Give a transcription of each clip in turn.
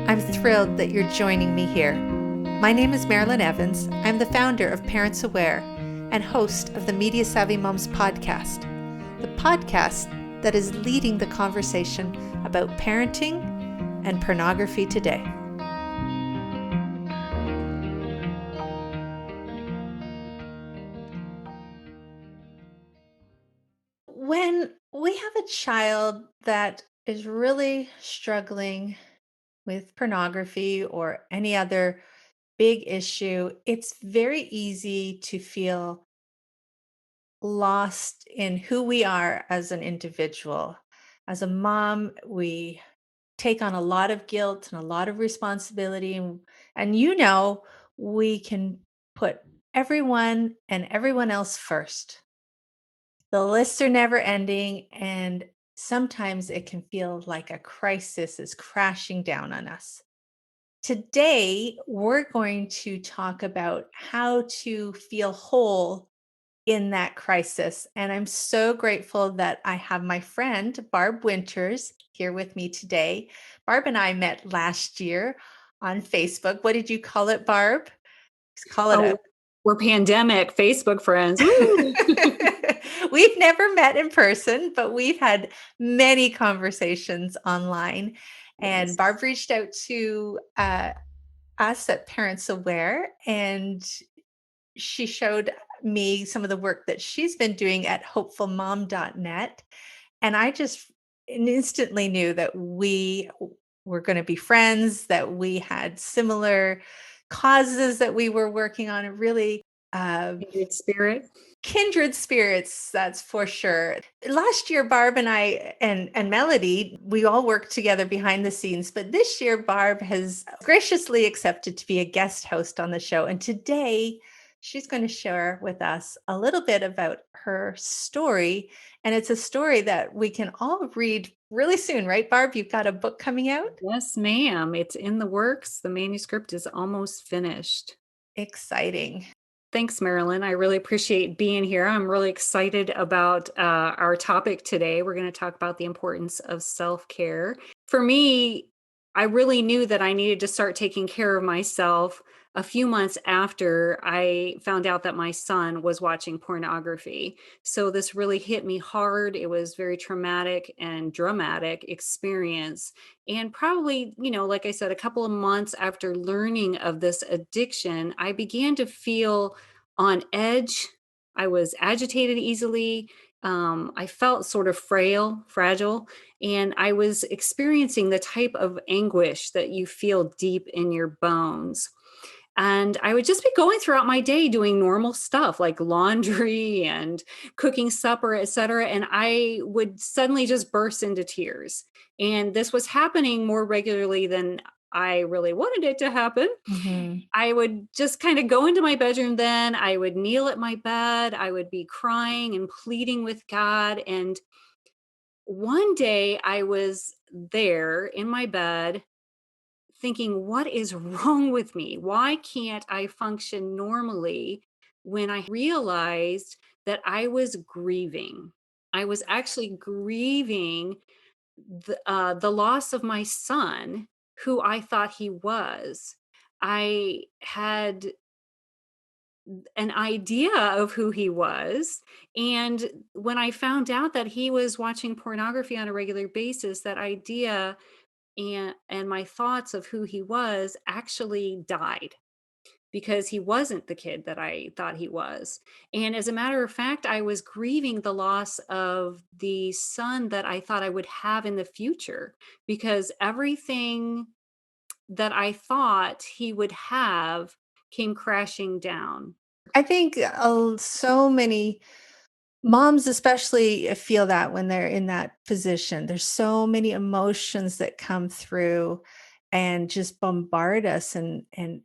I'm thrilled that you're joining me here. My name is Marilyn Evans. I'm the founder of Parents Aware and host of the Media Savvy Moms podcast, the podcast that is leading the conversation about parenting and pornography today. When we have a child that is really struggling with pornography or any other big issue, it's very easy to feel lost in who we are as an individual. As a mom, we take on a lot of guilt and a lot of responsibility, and we can put everyone and everyone else first. The lists are never ending, and sometimes it can feel like a crisis is crashing down on us. Today, we're going to talk about how to feel whole in that crisis. And I'm so grateful that I have my friend, Barb Winters, here with me today. Barb and I met last year on Facebook. What did you call it, Barb? Let's call it Oh, we're pandemic Facebook friends. Woo! We've never met in person, but we've had many conversations online. And Yes. Barb reached out to us at Parents Aware, and she showed me some of the work that she's been doing at hopefulmom.net. And I just instantly knew that we were going to be friends, that we had similar causes that we were working on, and really Kindred spirit. kindred spirits, that's for sure. Last year, Barb and I and Melody, we all worked together behind the scenes, but this year Barb has graciously accepted to be a guest host on the show. And today she's going to share with us a little bit about her story. And it's a story that we can all read really soon, right, Barb? You've got a book coming out? Yes, ma'am. It's in the works. The manuscript is almost finished. Exciting. Thanks, Marilyn. I really appreciate being here. I'm really excited about our topic today. We're going to talk about the importance of self-care. For me, I really knew that I needed to start taking care of myself a few months after I found out that my son was watching pornography. So this really hit me hard. It was very traumatic and dramatic experience. And probably, like I said, a couple of months after learning of this addiction, I began to feel on edge. I was agitated easily. I felt sort of fragile, and I was experiencing the type of anguish that you feel deep in your bones. And I would just be going throughout my day doing normal stuff like laundry and cooking supper, etc. And I would suddenly just burst into tears. And this was happening more regularly than I really wanted it to happen. Mhm. I would just kind of go into my bedroom then. I would kneel at my bed. I would be crying and pleading with God. And one day I was there in my bed thinking, what is wrong with me? Why can't I function normally? When I realized that I was grieving. I was actually grieving the loss of my son, who I thought he was. I had an idea of who he was. And when I found out that he was watching pornography on a regular basis, that idea and my thoughts of who he was actually died because he wasn't the kid that I thought he was. And as a matter of fact, I was grieving the loss of the son that I thought I would have in the future because everything that I thought he would have came crashing down. I think so many moms especially feel that when they're in that position. There's so many emotions that come through and just bombard us and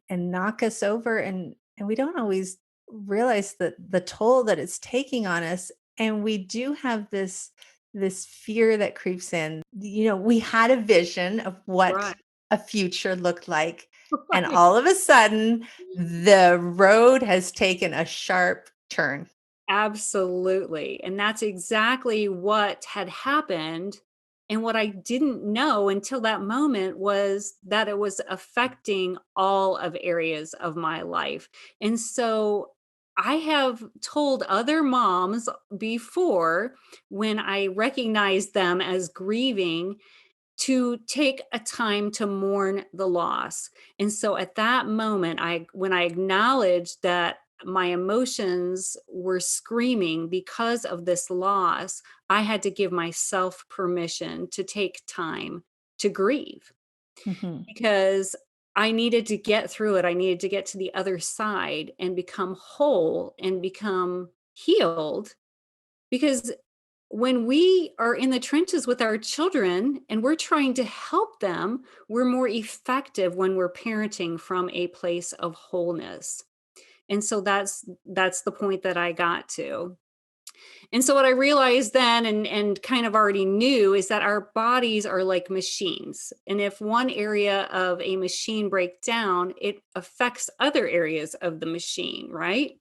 knock us over, and we don't always realize that the toll that it's taking on us. And we do have this fear that creeps in. We had a vision of what Right. a future looked like, and Right. all of a sudden the road has taken a sharp turn. Absolutely. And that's exactly what had happened And what I didn't know until that moment was that it was affecting all of areas of my life. And so I have told other moms before, when I recognize them as grieving, to take a time to mourn the loss. And so at that moment, when I acknowledged that my emotions were screaming because of this loss, I had to give myself permission to take time to grieve, Mhm. because I needed to get through it. I needed to get to the other side and become whole and become healed, because when we are in the trenches with our children and we're trying to help them, we're more effective when we're parenting from a place of wholeness. And so that's the point that I got to. And so what I realized then, and kind of already knew, is that our bodies are like machines. And if one area of a machine breaks down, it affects other areas of the machine, right?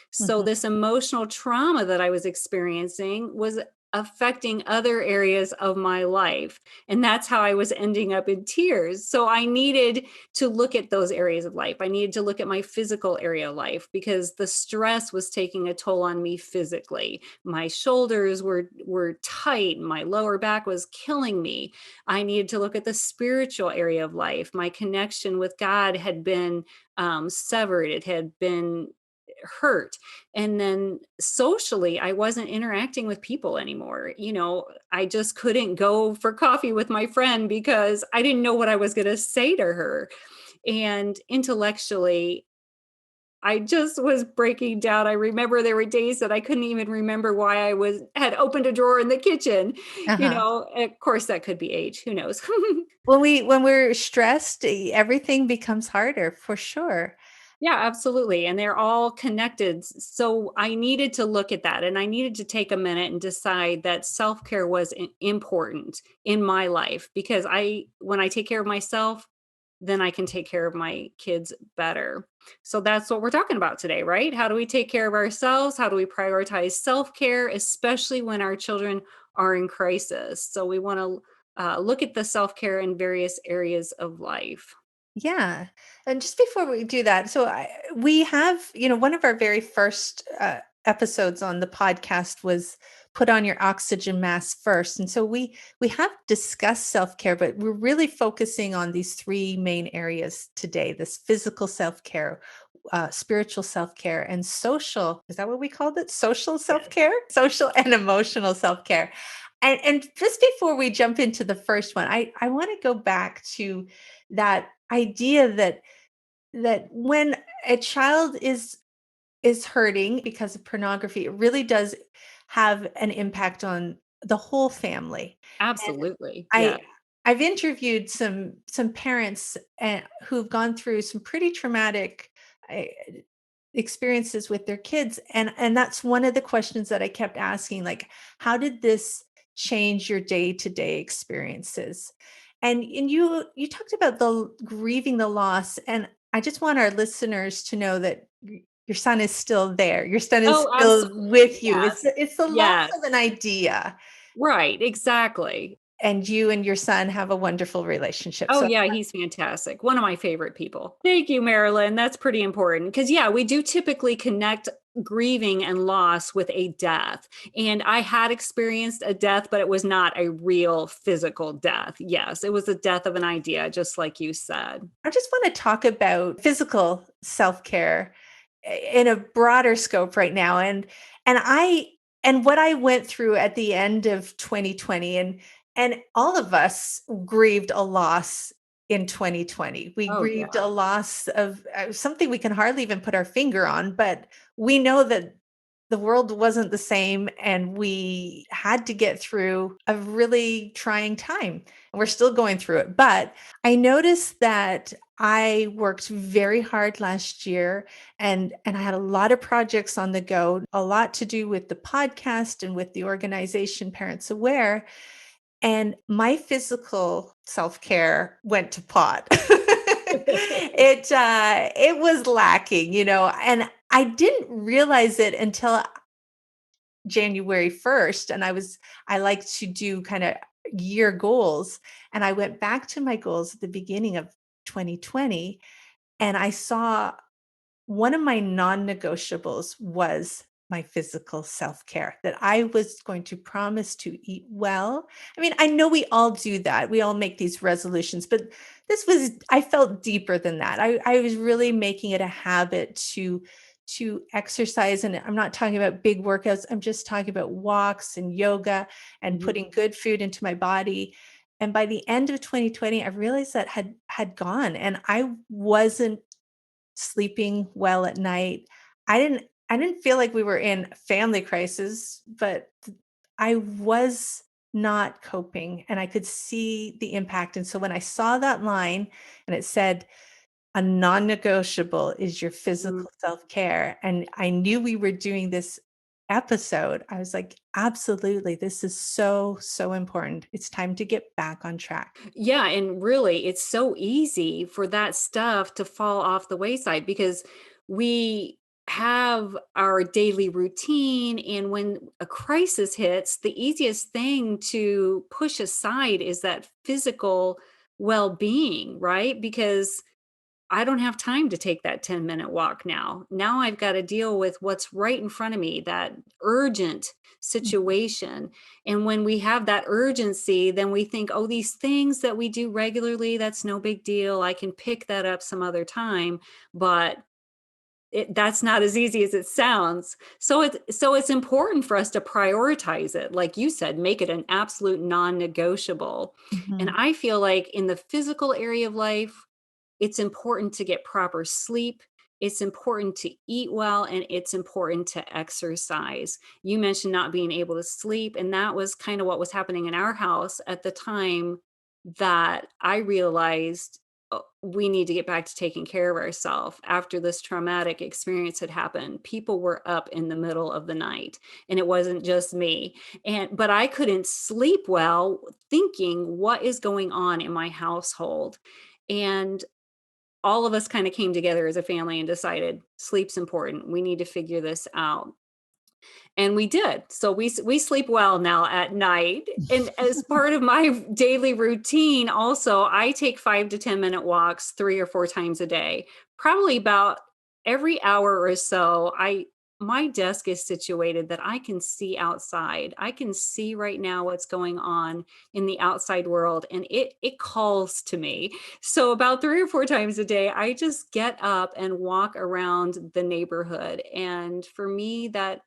So Mhm. this emotional trauma that I was experiencing was affecting other areas of my life. And that's how I was ending up in tears. So I needed to look at those areas of life. I needed to look at my physical area of life, because the stress was taking a toll on me physically. My shoulders were tight, my lower back was killing me. I needed to look at the spiritual area of life. My connection with God had been severed. It had been hurt. And then socially, I wasn't interacting with people anymore. I just couldn't go for coffee with my friend because I didn't know what I was going to say to her. And intellectually, I just was breaking down. I remember there were days that I couldn't even remember why I was had opened a drawer in the kitchen. Uh-huh. Of course that could be age, who knows. When we're stressed, everything becomes harder for sure. Yeah, absolutely. And they're all connected. So I needed to look at that, and I needed to take a minute and decide that self care was important in my life, because when I take care of myself, then I can take care of my kids better. So that's what we're talking about today, right? How do we take care of ourselves? How do we prioritize self care, especially when our children are in crisis? So we want to look at the self care in various areas of life. Yeah. And just before we do that, we have, one of our very first episodes on the podcast was put on your oxygen mask first. And so we have discussed self-care, but we're really focusing on these three main areas today: this physical self-care, spiritual self-care, and social, is that what we called it? Social Yes. self-care, social and emotional self-care. And just before we jump into the first one, I want to go back to that idea that when a child is hurting because of pornography, it really does have an impact on the whole family. And Absolutely. Yeah. I I've interviewed some parents who've gone through some pretty traumatic uh, experiences with their kids, and that's one of the questions that I kept asking, like, how did this change your day-to-day experiences? And you talked about the grieving the loss, and I just want our listeners to know that your son is still there. Your son is Oh, still absolutely. with you. Yes. It's the loss Yes. of an idea, Right, exactly. and you and your son have a wonderful relationship. Oh, So yeah, he's fantastic. One of my favorite people. Thank you, Marilyn. That's pretty important because, yeah, we do typically connect grieving and loss with a death. And I had experienced a death, but it was not a real physical death. Yes, it was the death of an idea, just like you said. I just want to talk about physical self-care in a broader scope right now, and I and what I went through at the end of 2020, and all of us grieved a loss in 2020. We Oh, grieved yeah. a loss of something we can hardly even put our finger on, but we know that the world wasn't the same, and we had to get through a really trying time. And we're still going through it. But I noticed that I worked very hard last year, and I had a lot of projects on the go, a lot to do with the podcast and with the organization Parents Aware, and my physical self-care went to pot. It was lacking, and I didn't realize it until January 1st, and I like to do kinda year goals. And I went back to my goals at the beginning of 2020, and I saw one of my non-negotiables was my physical self-care, that I was going to promise to eat well. I mean, I know we all do that. We all make these resolutions, but this was I felt deeper than that. I was really making it a habit to exercise, and I'm not talking about big workouts. I'm just talking about walks and yoga and Mhm. putting good food into my body. And by the end of 2020, I realized that had gone, and I wasn't sleeping well at night. I didn't feel like we were in family crisis, but I was not coping, and I could see the impact. And so when I saw that line and it said, "A non-negotiable is your Mm. physical self-care," and I knew we were doing this episode, I was like, "Absolutely, this is so, so important. It's time to get back on track." Yeah, and really, it's so easy for that stuff to fall off the wayside because we have our daily routine. And when a crisis hits, the easiest thing to push aside is that physical well being, right? Because I don't have time to take that 10-minute walk now. Now I've got to deal with what's right in front of me, that urgent Mhm, situation. And when we have that urgency, then we think, oh, these things that we do regularly, that's no big deal. I can pick that up some other time. But that's not as easy as it sounds. So it's important for us to prioritize it. Like you said, make it an absolute non-negotiable. And mhm, I feel like in the physical area of life, it's important to get proper sleep. It's important to eat well, and it's important to exercise. You mentioned not being able to sleep, and that was kind of what was happening in our house at the time that I realized we need to get back to taking care of ourselves after this traumatic experience had happened. People were up in the middle of the night, and it wasn't just me. But I couldn't sleep well thinking what is going on in my household. And all of us kind of came together as a family and decided sleep's important. We need to figure this out. And we did. So we sleep well now at night. And as part of my daily routine, also, I take 5 to 10 minute walks 3 or 4 times a day. Probably about every hour or so. I My desk is situated that I can see outside. I can see right now what's going on in the outside world, and it calls to me. So about 3 or 4 times a day, I just get up and walk around the neighborhood. And for me, that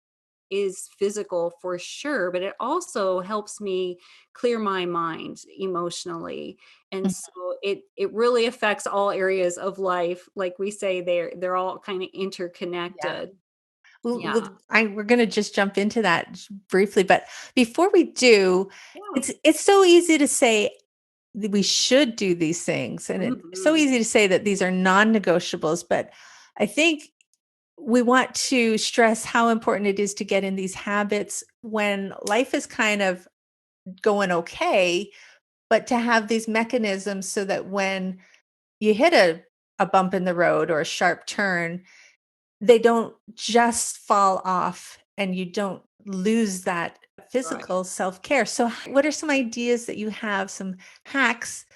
is physical for sure, but it also helps me clear my mind emotionally. And mhm. so it really affects all areas of life. Like we say, they're all kind of Yeah. interconnected. Well, Yeah. we're gonna just jump into that briefly, but before we do, Yeah. it's so easy to say that we should do these things, and it's so Mhm. easy to say that these are non-negotiables, but I think we want to stress how important it is to get in these habits when life is kind of going okay, but to have these mechanisms so that when you hit a bump in the road or a sharp turn, they don't just fall off and you don't lose that Right. physical self-care. So what are some ideas that you have, some hacks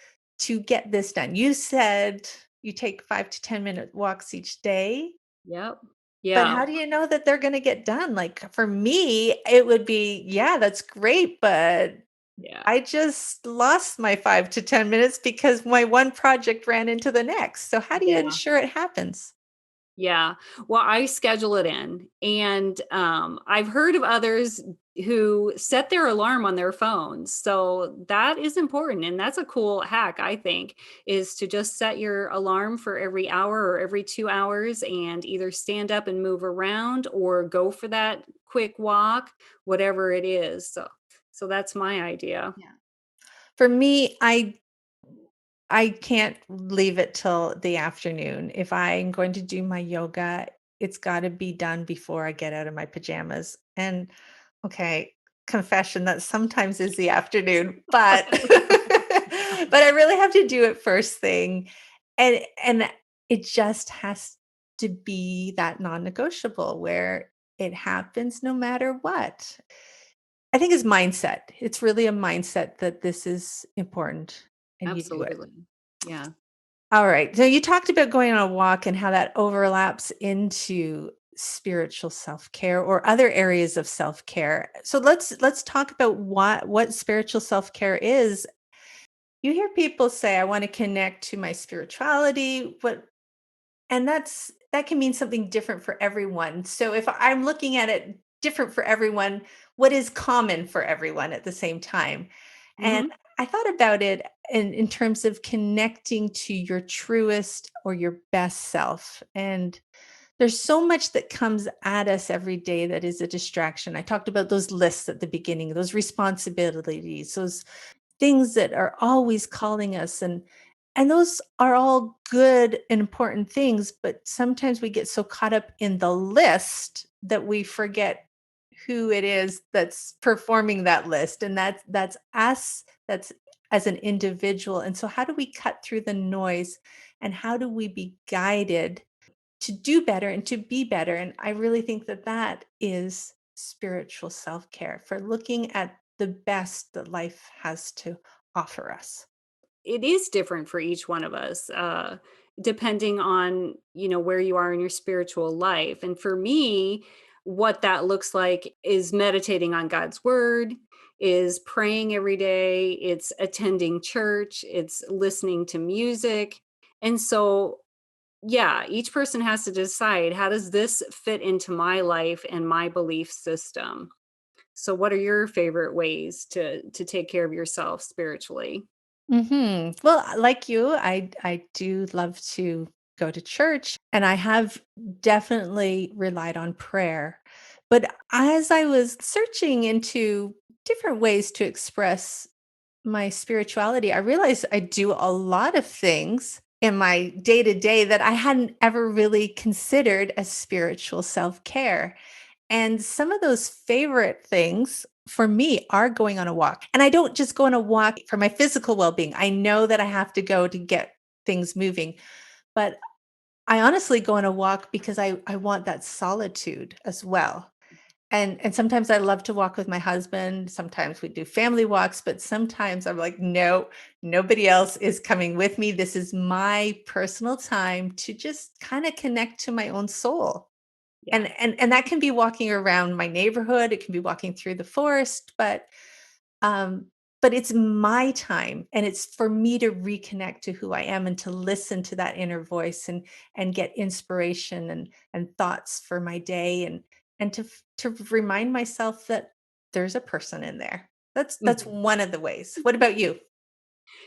to get this done? You said you take 5 to 10-minute walks each day, Yep. but Yeah. how do you know that they're gonna get done? Like, for me, it would be, "Yeah, that's great, but Yeah. I just lost my 5 to 10 minutes because my one project ran into the next." So how do you Yeah. ensure it happens? Yeah. Well, I schedule it in. And I've heard of others who set their alarm on their phones. So that is important. And that's a cool hack, I think, is to just set your alarm for every hour or every 2 hours and either stand up and move around or go for that quick walk, whatever it is. So that's my idea. Yeah. For me, I can't leave it till the afternoon. If I'm going to do my yoga, it's gotta be done before I get out of my pajamas. And, okay, confession, that sometimes is the afternoon, but but I really have to do it first thing. And it just has to be that non-negotiable where it happens no matter what. I think it's mindset. It's really a mindset that this is important and you do it. Absolutely. Yeah. All right. So you talked about going on a walk and how that overlaps into spiritual self-care or other areas of self-care. So let's talk about what spiritual self-care is. You hear people say I want to connect to my spirituality, but and that can mean something different for everyone. So if I'm looking at it different for everyone, what is common for everyone at the same time? And Mhm. I thought about it in terms of connecting to your truest or your best self. And there's so much that comes at us every day that is a distraction. I talked about those lists at the beginning, those responsibilities, those things that are always calling us, and those are all good and important things, but sometimes we get so caught up in the list that we forget who it is that's performing that list, and that's us, that's as an individual. And so how do we cut through the noise, and how do we be guided to do better and to be better? And I really think that that is spiritual self-care, for looking at the best that life has to offer us. It is different for each one of us, depending on, where you are in your spiritual life. And for me, what that looks like is meditating on God's word, is praying every day, it's attending church, it's listening to music. And so, yeah, each person has to decide, how does this fit into my life and my belief system? So what are your favorite ways to take care of yourself spiritually? Well, like you, I do love to go to church, and I have definitely relied on prayer. But as I was searching into different ways to express my spirituality, I realized I do a lot of things in my day to day that I hadn't ever really considered as spiritual self care. And some of those favorite things for me are going on a walk. And I don't just go on a walk for my physical well being. I know that I have to go to get things moving, but I honestly go on a walk because I want that solitude as well. And sometimes I love to walk with my husband. Sometimes we do family walks, but sometimes I'm like, no, nobody else is coming with me. This is my personal time to just kind of connect to my own soul. Yeah. And that can be walking around my neighborhood, it can be walking through the forest, um, but it's my time, and it's for me to reconnect to who I am and to listen to that inner voice, and get inspiration and thoughts for my day, and to remind myself that there's a person in there. That's Mhm. one of the ways. What about you?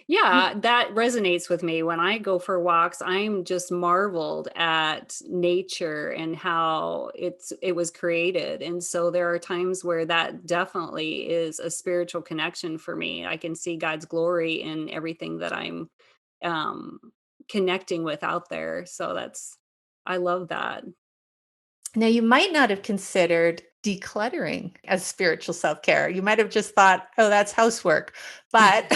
Yeah, that resonates with me. When I go for walks, I'm just marveled at nature and how it was created. And so there are times where that definitely is a spiritual connection for me. I can see God's glory in everything that I'm um connecting with out there. So that's I love that. Now, you might not have considered decluttering as spiritual self-care. You might have just thought, "Oh, that's housework." But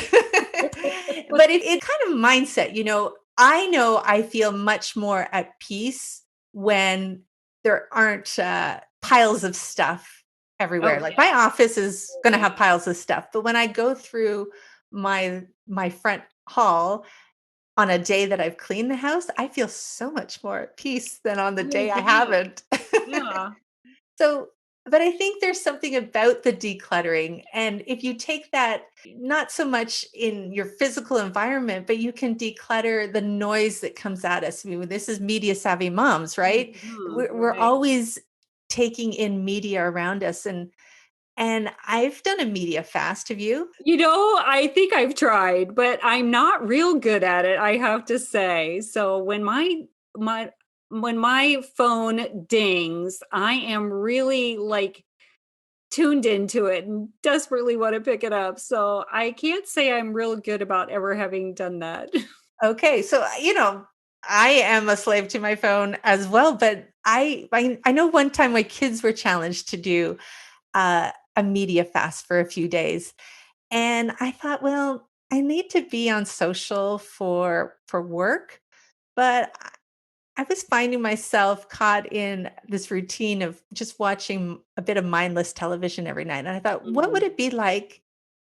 but it's kind of mindset, I know I feel much more at peace when there aren't, piles of stuff everywhere. Oh, Like, my office is gonna have piles of stuff, but when I go through my front hall on a day that I've cleaned the house, I feel so much more at peace than on the oh day I yeah. haven't. Yeah. So, but I think there's something about the decluttering. And if you take that, not so much in your physical environment, but you can declutter the noise that comes at us. I mean, this is media savvy moms, right? Mhm, We're right. always taking in media around us. And I've done a media fast. Have you? I think I've tried, but I'm not real good at it, I have to say. So my when my phone dings, I am really like tuned into it and desperately want to pick it up. So I can't say I'm real good about ever having done that. Okay, so, I am a slave to my phone as well, but I know one time my kids were challenged to do, a media fast for a few days, and I thought, "Well, I need to be on social for work, but I was finding myself caught in this routine of just watching a bit of mindless television every night, and I thought, "What would Mhm. it be like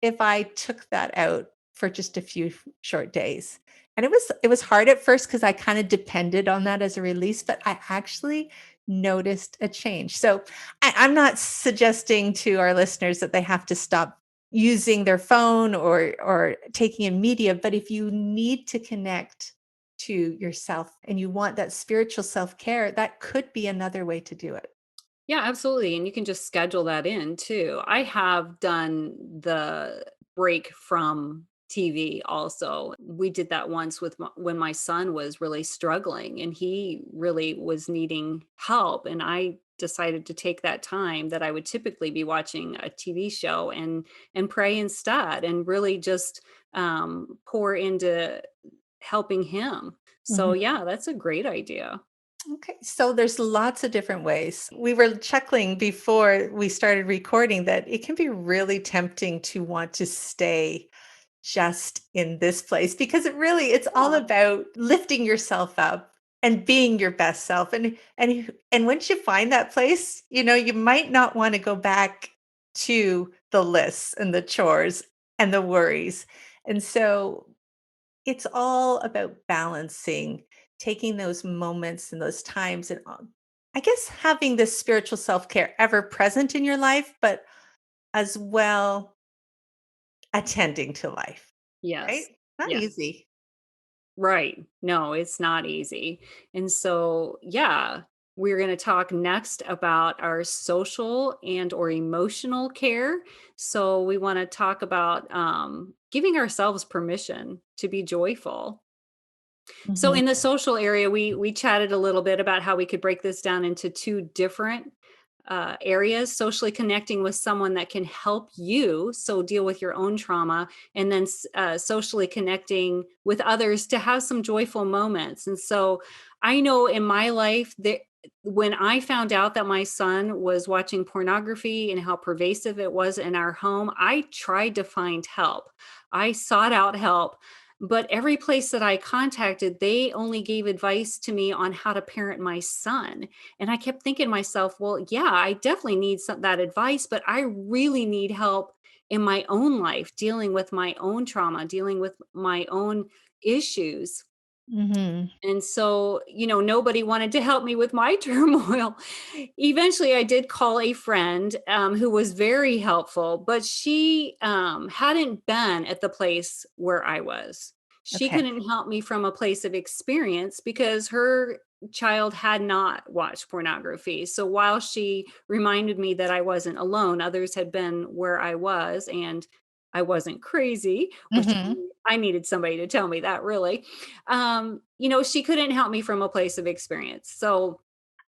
if I took that out for just a few short days?" And it was hard at first because I kinda depended on that as a release, but I actually noticed a change. So, I'm not suggesting to our listeners that they have to stop using their phone or taking in media, but if you need to connect to yourself and you want that spiritual self-care, that could be another way to do it. Yeah, absolutely. And you can just schedule that in too. I have done the break from TV also. We did that once with when my son was really struggling and he really was needing help. And I decided to take that time that I would typically be watching a TV show and pray instead and really just pour into helping him. So Mhm. yeah, that's a great idea. Okay, so there's lots of different ways. We were chuckling before we started recording that it can be really tempting to want to stay just in this place because it's all Yeah. about lifting yourself up and being your best self. And once you find that place, you might not want to go back to the lists and the chores and the worries. And so it's all about balancing, taking those moments and those times and, I guess, having this spiritual self-care ever present in your life, but as well attending to life, right? Yes. Not Yeah. easy. Right. No, it's not easy. And so, yeah, we're going to talk next about our social and or emotional care. So we want to talk about giving ourselves permission to be joyful. So Mhm, in the social area, we chatted a little bit about how we could break this down into two different areas: socially connecting with someone that can help you, so deal with your own trauma, and then socially connecting with others to have some joyful moments. And so, I know in my life that when I found out that my son was watching pornography and how pervasive it was in our home, I tried to find help. I sought out help, but every place that I contacted, they only gave advice to me on how to parent my son. And I kept thinking to myself, well, yeah, I definitely need that advice, but I really need help in my own life, dealing with my own trauma, dealing with my own issues. mhm. And so, nobody wanted to help me with my turmoil. Eventually, I did call a friend who was very helpful, but she hadn't been at the place where I was. She Okay. couldn't help me from a place of experience because her child had not watched pornography. So while she reminded me that I wasn't alone, others had been where I was and I wasn't crazy, which Mhm. I needed somebody to tell me that really. She couldn't help me from a place of experience. So,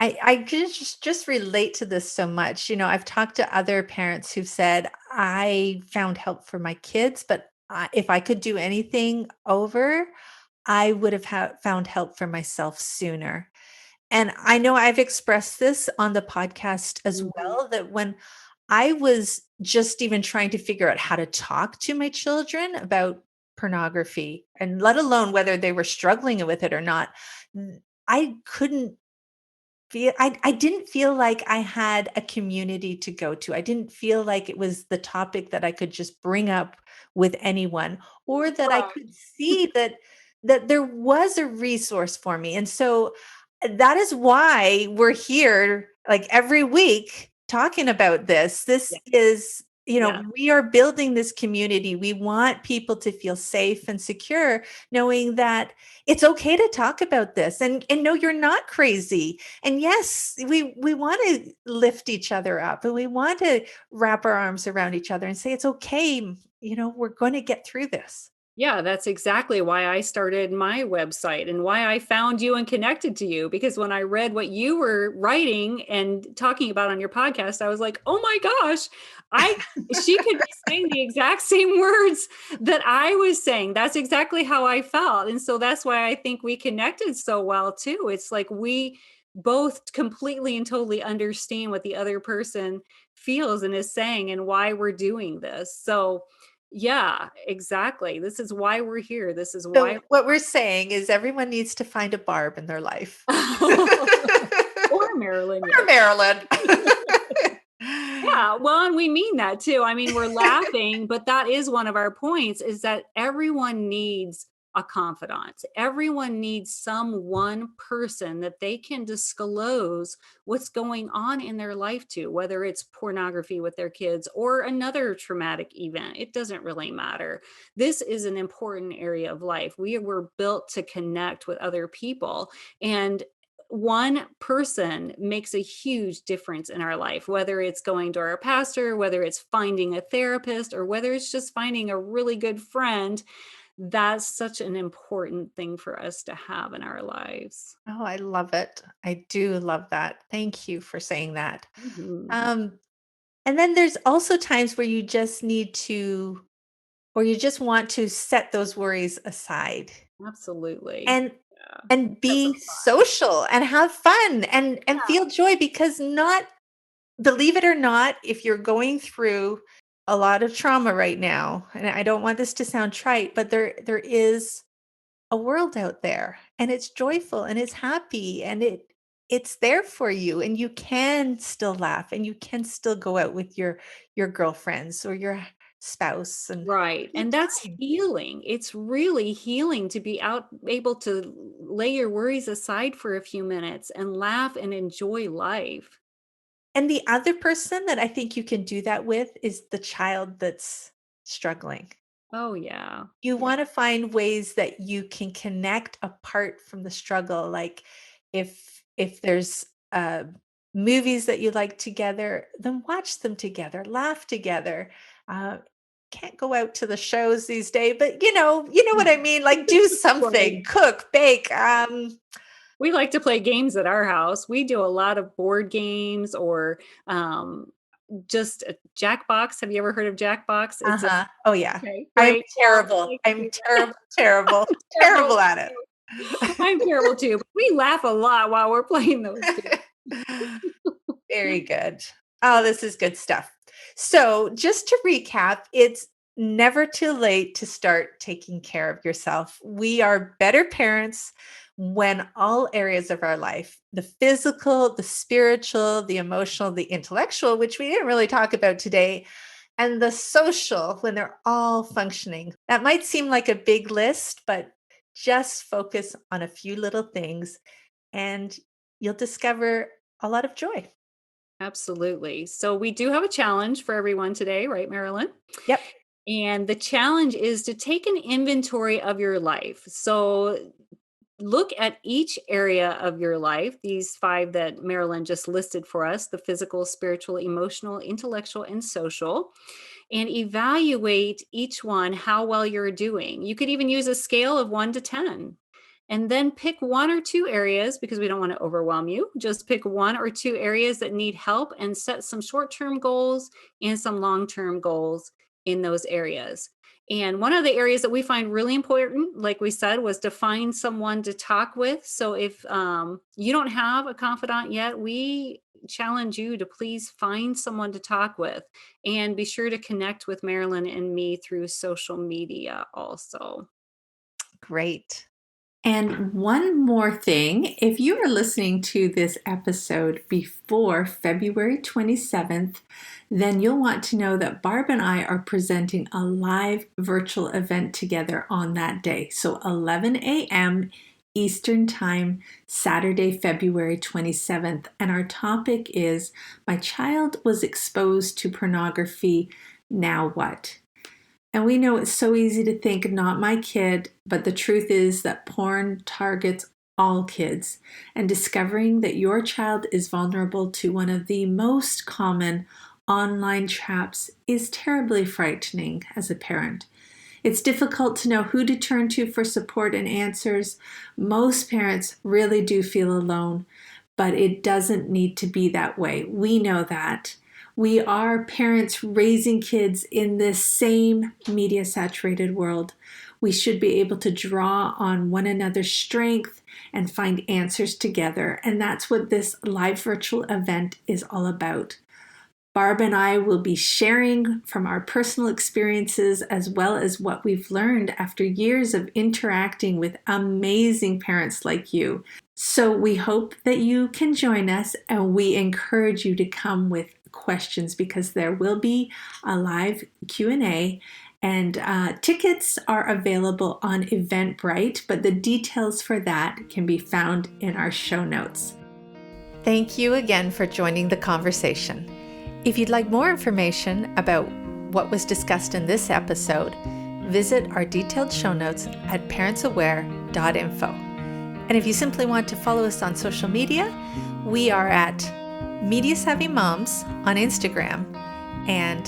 I can just relate to this so much. I've talked to other parents who've said, "I found help for my kids, but if I could do anything over, I would have found help for myself sooner." And I know I've expressed this on the podcast as mhm, well, that when I was just even trying to figure out how to talk to my children about pornography, and let alone whether they were struggling with it or not, I couldn't I didn't feel like I had a community to go to. I didn't feel like it was the topic that I could just bring up with anyone, or that I right. could see that there was a resource for me. And so that is why we're here like every week talking about this. This Yeah. is, Yeah. we are building this community. We want people to feel safe and secure, knowing that it's okay to talk about this and no, you're not crazy. And yes, we want to lift each other up, and we want to wrap our arms around each other and say it's okay. We're going to get through this. Yeah, that's exactly why I started my website and why I found you and connected to you. Because when I read what you were writing and talking about on your podcast, I was like, oh my gosh, I she could be saying the exact same words that I was saying. That's exactly how I felt. And so that's why I think we connected so well too. It's like we both completely and totally understand what the other person feels and is saying and why we're doing this. So Yeah, exactly. This is why we're here. This is why. So what we're saying is everyone needs to find a Barb in their life. Or Marilyn, Or yes. Marilyn. Yeah, well, and we mean that too. I mean, we're laughing, but that is one of our points is that everyone needs a confidant. Everyone needs some one person that they can disclose what's going on in their life to, whether it's pornography with their kids or another traumatic event. It doesn't really matter. This is an important area of life. We were built to connect with other people. And one person makes a huge difference in our life, whether it's going to our pastor, whether it's finding a therapist, or whether it's just finding a really good friend. That's such an important thing for us to have in our lives. Oh, I love it. I do love that. Thank you for saying that. Mhm. Um, and then there's also times where you just need to, or you just want to set those worries aside Absolutely. and Yeah. and Have some be fun. social and have fun and Yeah. feel joy because not believe it or not, if you're going through a lot of trauma right now, and I don't want this to sound trite, but there is a world out there and it's joyful and it's happy and it's there for you and you can still laugh and you can still go out with your girlfriends or your spouse and have Right. a good And that's time. healing. It's really healing to be out able to lay your worries aside for a few minutes and laugh and enjoy life. And the other person that I think you can do that with is the child that's struggling. Oh, yeah. You Yeah. wanna find ways that you can connect apart from the struggle, like, if there's, movies that you like together, then watch them together, laugh together. Uh, can't go out to the shows these days, but, you know what I mean, like, do Right. something, cook, bake, We like to play games at our house. We do a lot of board games or um, just Jackbox. Have you ever heard of Jackbox? It's a uh-huh. Oh, yeah. okay, I'm great. Yeah, we terrible. like to I'm do terrible, terrible, that. terrible Terrible at too. it. I'm terrible too, but we laugh a lot while we're playing those games. Very good. Oh, this is good stuff. So, just to recap, it's never too late to start taking care of yourself. We are better parents when all areas of our life, the physical, the spiritual, the emotional, the intellectual, which we didn't really talk about today, and the social, when they're all functioning. That might seem like a big list, but just focus on a few little things and you'll discover a lot of joy. Absolutely. So we do have a challenge for everyone today, right, Marilyn? Yep. And the challenge is to take an inventory of your life. So look at each area of your life, these five that Marilyn just listed for us: the physical, spiritual, emotional, intellectual, and social, and evaluate each one how well you're doing. You could even use a scale of 1 to 10. And then pick one or two areas because we don't want to overwhelm you. Just pick one or two areas that need help and set some short term goals and some long term goals in those areas. And one of the areas that we find really important, like we said, was to find someone to talk with. So if you don't have a confidant yet, we challenge you to please find someone to talk with and be sure to connect with Marilyn and me through social media also. Great. And one more thing, if you are listening to this episode before February 27th, then you'll want to know that Barb and I are presenting a live virtual event together on that day. So 11 a.m. Eastern Time, Saturday, February 27th. And our topic is My Child Was Exposed to Pornography. Now what? And we know it's so easy to think, not my kid, but the truth is that porn targets all kids. And discovering that your child is vulnerable to one of the most common online traps is terribly frightening as a parent. It's difficult to know who to turn to for support and answers. Most parents really do feel alone, but it doesn't need to be that way. We know that. We are parents raising kids in this same media saturated world. We should be able to draw on one another's strength and find answers together. And that's what this live virtual event is all about. Barb and I will be sharing from our personal experiences as well as what we've learned after years of interacting with amazing parents like you. So we hope that you can join us, and we encourage you to come with questions because there will be a live Q&A, and tickets are available on Eventbrite, but the details for that can be found in our show notes. Thank you again for joining the conversation. If you'd like more information about what was discussed in this episode, visit our detailed show notes at parentsaware.info. And if you simply want to follow us on social media, we are at Media Savvy Moms on Instagram and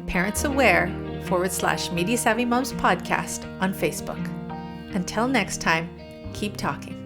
parentsaware /Media Savvy Moms podcast on Facebook. Until next time, keep talking.